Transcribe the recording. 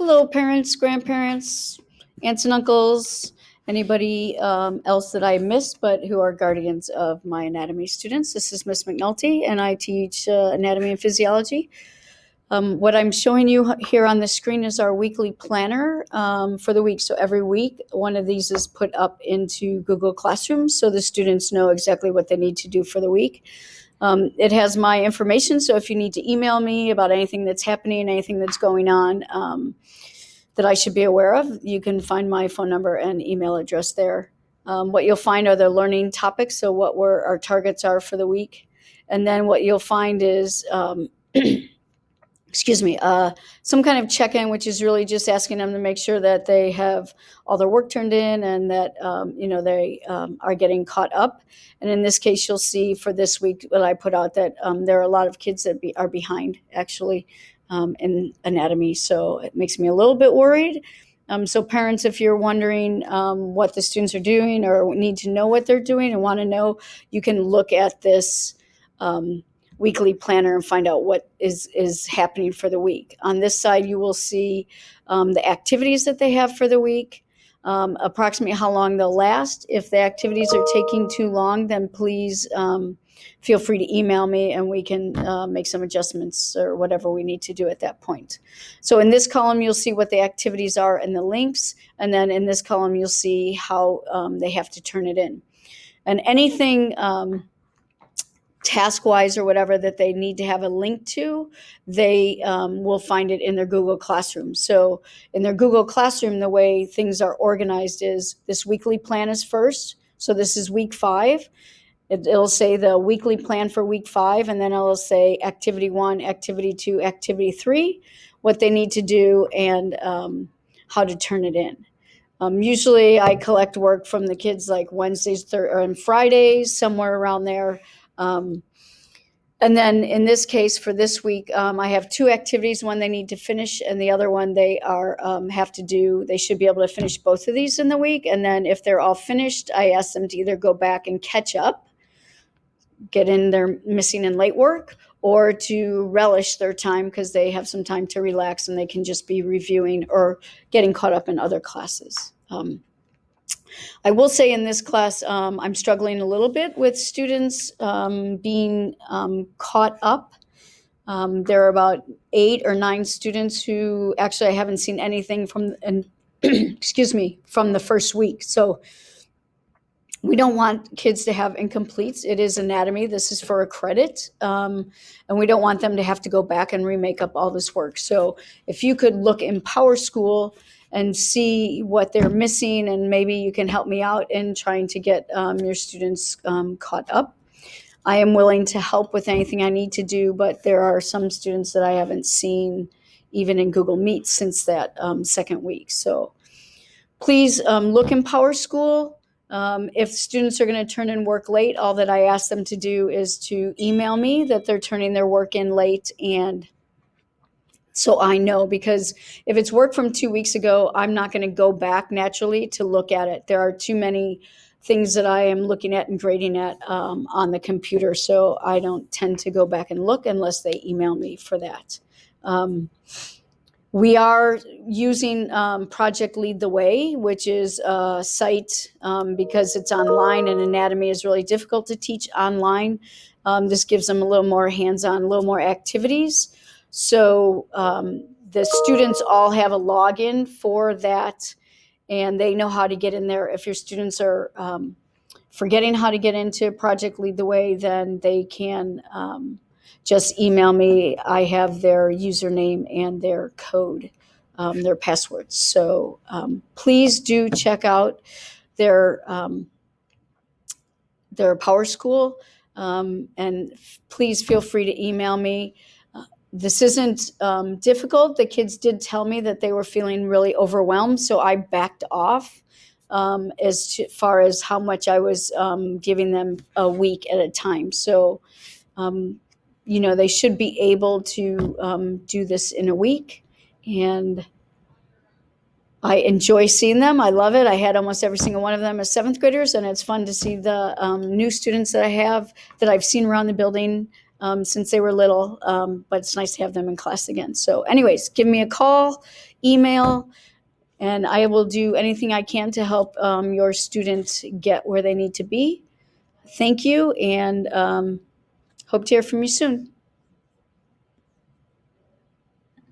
Hello, parents, grandparents, aunts and uncles, anybody else that I missed, but who are guardians of my anatomy students. This is Miss McNulty, and I teach anatomy and physiology. What I'm showing you here on the screen is our weekly planner for the week. So every week, one of these is put up into Google Classroom so the students know exactly what they need to do for the week. It has my information, so if you need to email me about anything that's happening, anything that's going on that I should be aware of, you can find my phone number and email address there. What you'll find are the learning topics, so what our targets are for the week. And then what you'll find is some kind of check-in, which is really just asking them to make sure that they have all their work turned in and that they are getting caught up. And in this case, you'll see for this week what I put out that there are a lot of kids that are behind actually in anatomy. So it makes me a little bit worried. So parents, if you're wondering what the students are doing or need to know what they're doing and want to know, you can look at this weekly planner and find out what is happening for the week. On this side, you will see the activities that they have for the week, approximately how long they'll last. If the activities are taking too long, then please feel free to email me and we can make some adjustments or whatever we need to do at that point. So in this column, you'll see what the activities are and the links. And then in this column, you'll see how they have to turn it in. And anything task-wise or whatever that they need to have a link to, they will find it in their Google Classroom. So in their Google Classroom, the way things are organized is this weekly plan is first. So this is week 5. It'll say the weekly plan for week 5, and then it'll say activity 1, activity 2, activity 3, what they need to do and how to turn it in. Usually I collect work from the kids like Wednesdays and Fridays, somewhere around there. And then in this case for this week, I have 2 activities, one they need to finish and the other one they they should be able to finish both of these in the week. And then if they're all finished, I ask them to either go back and catch up, get in their missing and late work, or to relish their time because they have some time to relax and they can just be reviewing or getting caught up in other classes. I will say in this class, I'm struggling a little bit with students being caught up. There are about 8 or 9 students who actually I haven't seen anything from, from the first week. So we don't want kids to have incompletes. It is anatomy. This is for a credit. And we don't want them to have to go back and remake up all this work. So if you could look in Power School and see what they're missing, and maybe you can help me out in trying to get your students caught up. I am willing to help with anything I need to do, but there are some students that I haven't seen even in Google Meet since that second week. So please look in Power School. If students are going to turn in work late, all that I ask them to do is to email me that they're turning their work in late, and so I know, because if it's work from 2 weeks ago, I'm not going to go back naturally to look at it. There are too many things that I am looking at and grading at on the computer, so I don't tend to go back and look unless they email me for that. We are using Project Lead the Way, which is a site because it's online and anatomy is really difficult to teach online. This gives them a little more hands-on, a little more activities. So the students all have a login for that, and they know how to get in there. If your students are forgetting how to get into Project Lead the Way, then they can just email me. I have their username and their code, their passwords. So please do check out their Power School, and please feel free to email me. This isn't difficult. The kids did tell me that they were feeling really overwhelmed, so I backed off as far as how much I was giving them a week at a time. So, they should be able to do this in a week, and I enjoy seeing them. I love it. I had almost every single one of them as 7th graders, and it's fun to see the new students that I have that I've seen around the building since they were little, but it's nice to have them in class again. So anyways, give me a call, email, and I will do anything I can to help your students get where they need to be. Thank you, and hope to hear from you soon.